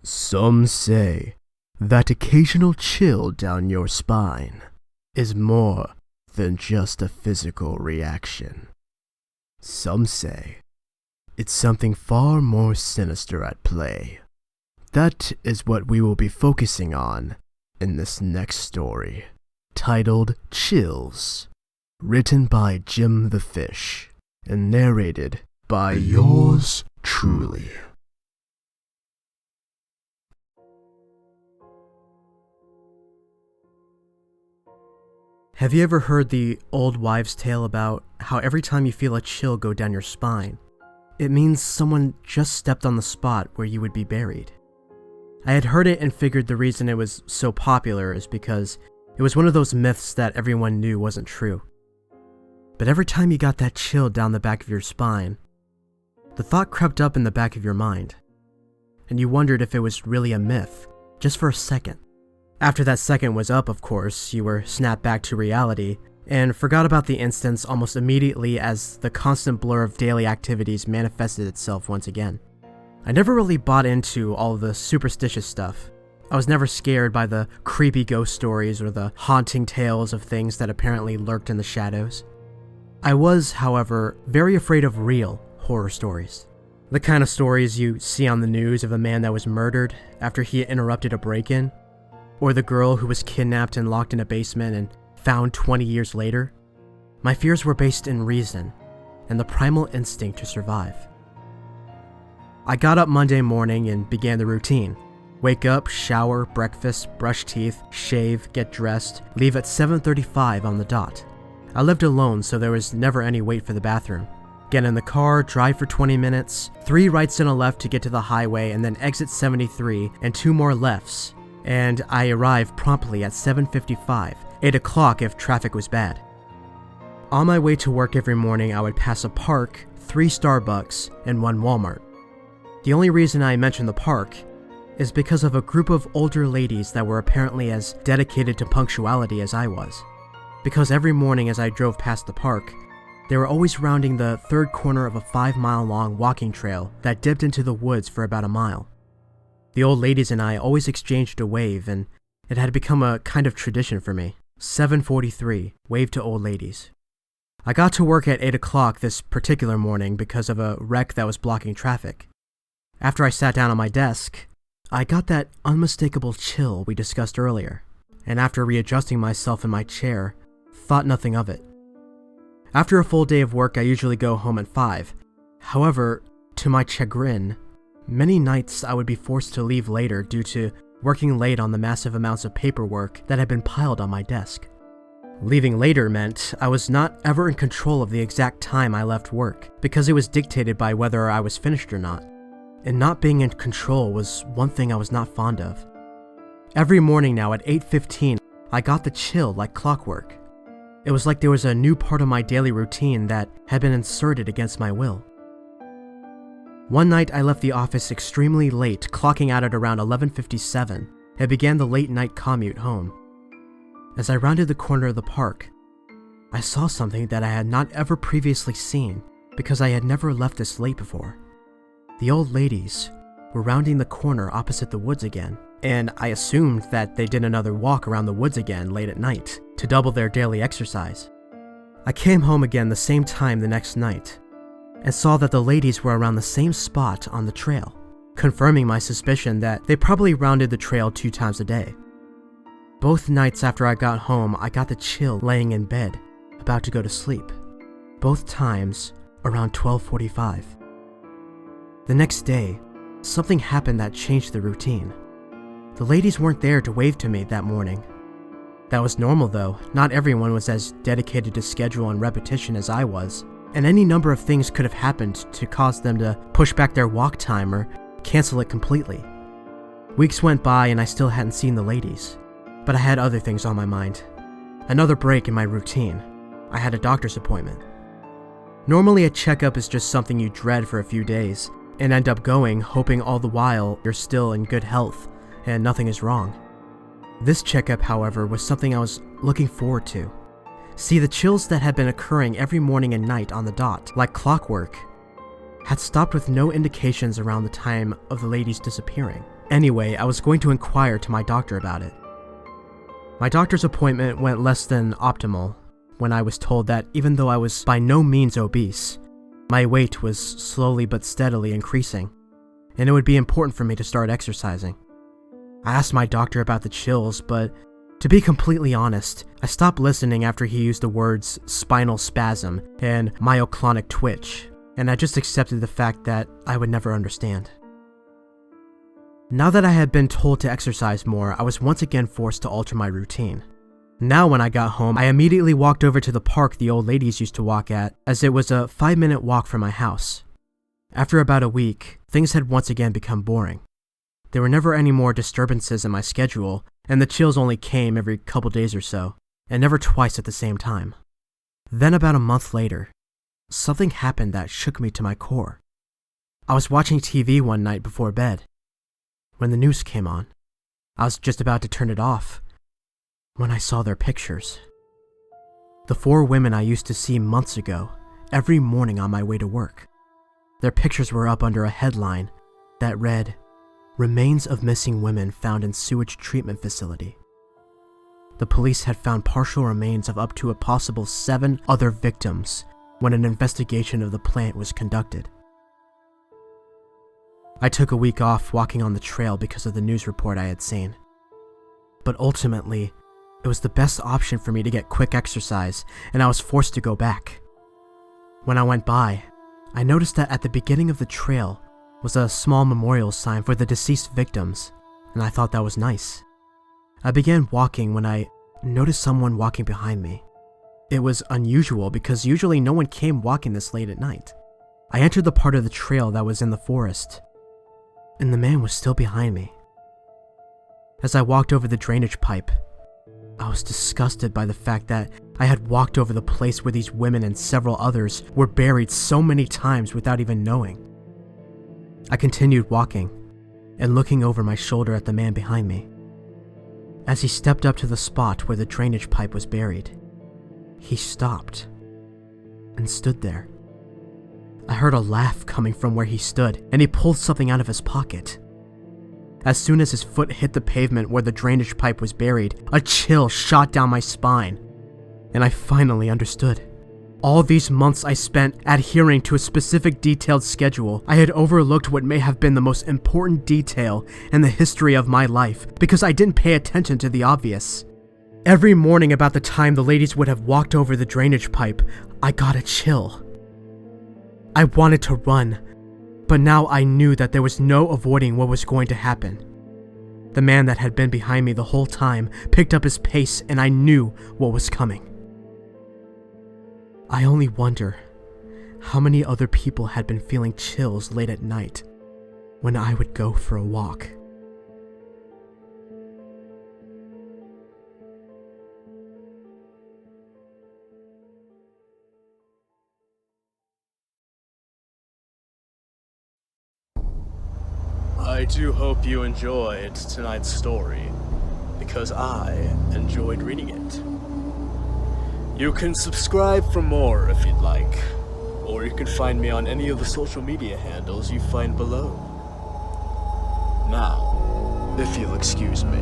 Some say that occasional chill down your spine is more than just a physical reaction. Some say it's something far more sinister at play. That is what we will be focusing on in this next story, titled Chills, written by Jim the Fish, and narrated by yours truly. Have you ever heard the old wives' tale about how every time you feel a chill go down your spine, it means someone just stepped on the spot where you would be buried? I had heard it and figured the reason it was so popular is because it was one of those myths that everyone knew wasn't true. But every time you got that chill down the back of your spine, the thought crept up in the back of your mind, and you wondered if it was really a myth, just for a second. After that second was up, of course, you were snapped back to reality and forgot about the instance almost immediately as the constant blur of daily activities manifested itself once again. I never really bought into all of the superstitious stuff. I was never scared by the creepy ghost stories or the haunting tales of things that apparently lurked in the shadows. I was, however, very afraid of real horror stories. The kind of stories you see on the news of a man that was murdered after he interrupted a break-in, or the girl who was kidnapped and locked in a basement and found 20 years later. My fears were based in reason and the primal instinct to survive. I got up Monday morning and began the routine. Wake up, shower, breakfast, brush teeth, shave, get dressed, leave at 7:35 on the dot. I lived alone, so there was never any wait for the bathroom. Get in the car, drive for 20 minutes, 3 rights and a left to get to the highway, and then exit 73 and 2 more lefts. And I arrived promptly at 7:55, 8 o'clock if traffic was bad. On my way to work every morning, I would pass a park, 3 Starbucks, and 1 Walmart. The only reason I mention the park is because of a group of older ladies that were apparently as dedicated to punctuality as I was. Because every morning as I drove past the park, they were always rounding the third corner of a 5-mile-long walking trail that dipped into the woods for about a mile. The old ladies and I always exchanged a wave, and it had become a kind of tradition for me. 7:43, wave to old ladies. I got to work at 8 o'clock this particular morning because of a wreck that was blocking traffic. After I sat down on my desk, I got that unmistakable chill we discussed earlier, and after readjusting myself in my chair, thought nothing of it. After a full day of work, I usually go home at 5. However, to my chagrin, many nights I would be forced to leave later due to working late on the massive amounts of paperwork that had been piled on my desk. Leaving later meant I was not ever in control of the exact time I left work, because it was dictated by whether I was finished or not. And not being in control was one thing I was not fond of. Every morning now at 8:15, I got the chill like clockwork. It was like there was a new part of my daily routine that had been inserted against my will. One night I left the office extremely late, clocking out at around 11:57, and began the late night commute home. As I rounded the corner of the park, I saw something that I had not ever previously seen because I had never left this late before. The old ladies were rounding the corner opposite the woods again, and I assumed that they did another walk around the woods again late at night to double their daily exercise. I came home again the same time the next night, and saw that the ladies were around the same spot on the trail, confirming my suspicion that they probably rounded the trail 2 times a day. Both nights after I got home, I got the chill laying in bed, about to go to sleep. Both times around 12:45. The next day, something happened that changed the routine. The ladies weren't there to wave to me that morning. That was normal though. Not everyone was as dedicated to schedule and repetition as I was, and any number of things could have happened to cause them to push back their walk time or cancel it completely. Weeks went by and I still hadn't seen the ladies, but I had other things on my mind. Another break in my routine. I had a doctor's appointment. Normally a checkup is just something you dread for a few days, and end up going, hoping all the while you're still in good health and nothing is wrong. This checkup, however, was something I was looking forward to. See, the chills that had been occurring every morning and night on the dot, like clockwork, had stopped with no indications around the time of the lady's disappearing. Anyway, I was going to inquire to my doctor about it. My doctor's appointment went less than optimal when I was told that even though I was by no means obese, my weight was slowly but steadily increasing, and it would be important for me to start exercising. I asked my doctor about the chills, but to be completely honest, I stopped listening after he used the words spinal spasm and myoclonic twitch, and I just accepted the fact that I would never understand. Now that I had been told to exercise more, I was once again forced to alter my routine. Now when I got home, I immediately walked over to the park the old ladies used to walk at, as it was a 5-minute walk from my house. After about a week, things had once again become boring. There were never any more disturbances in my schedule, and the chills only came every couple days or so, and never twice at the same time. Then about a month later, something happened that shook me to my core. I was watching TV one night before bed. When the news came on, I was just about to turn it off when I saw their pictures. The 4 women I used to see months ago, every morning on my way to work. Their pictures were up under a headline that read, "Remains of missing women found in sewage treatment facility." The police had found partial remains of up to a possible 7 other victims when an investigation of the plant was conducted. I took a week off walking on the trail because of the news report I had seen. But ultimately, it was the best option for me to get quick exercise, and I was forced to go back. When I went by, I noticed that at the beginning of the trail was a small memorial sign for the deceased victims, and I thought that was nice. I began walking when I noticed someone walking behind me. It was unusual because usually no one came walking this late at night. I entered the part of the trail that was in the forest, and the man was still behind me. As I walked over the drainage pipe, I was disgusted by the fact that I had walked over the place where these women and several others were buried so many times without even knowing. I continued walking and looking over my shoulder at the man behind me. As he stepped up to the spot where the drainage pipe was buried, he stopped and stood there. I heard a laugh coming from where he stood, and he pulled something out of his pocket. As soon as his foot hit the pavement where the drainage pipe was buried, a chill shot down my spine, and I finally understood. All these months I spent adhering to a specific detailed schedule, I had overlooked what may have been the most important detail in the history of my life because I didn't pay attention to the obvious. Every morning about the time the ladies would have walked over the drainage pipe, I got a chill. I wanted to run, but now I knew that there was no avoiding what was going to happen. The man that had been behind me the whole time picked up his pace, and I knew what was coming. I only wonder how many other people had been feeling chills late at night when I would go for a walk. I do hope you enjoyed tonight's story, because I enjoyed reading it. You can subscribe for more if you'd like, or you can find me on any of the social media handles you find below. Now, if you'll excuse me.